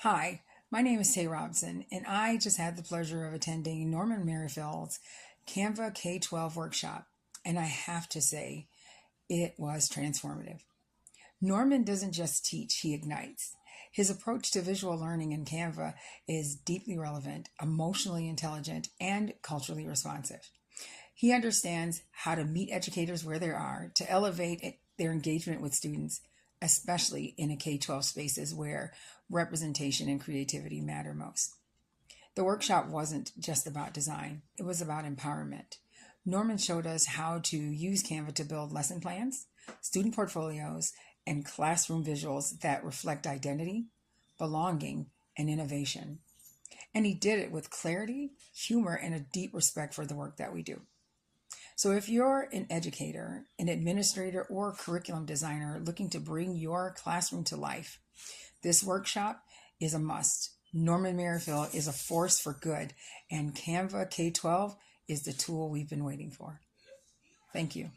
Hi, my name is Tay Robson, and I just had the pleasure of attending Norman Merrifield's Canva K12 workshop, and I have to say, it was transformative. Norman doesn't just teach, he ignites. His approach to visual learning in Canva is deeply relevant, emotionally intelligent, and culturally responsive. He understands how to meet educators where they are to elevate their engagement with students, especially in a K-12 spaces where representation and creativity matter most. The workshop wasn't just about design, it was about empowerment. Norman showed us how to use Canva to build lesson plans, student portfolios, and classroom visuals that reflect identity, belonging, and innovation. And he did it with clarity, humor, and a deep respect for the work that we do. So if you're an educator, an administrator, or a curriculum designer looking to bring your classroom to life, this workshop is a must. Norman Merrifield is a force for good, and Canva K-12 is the tool we've been waiting for. Thank you.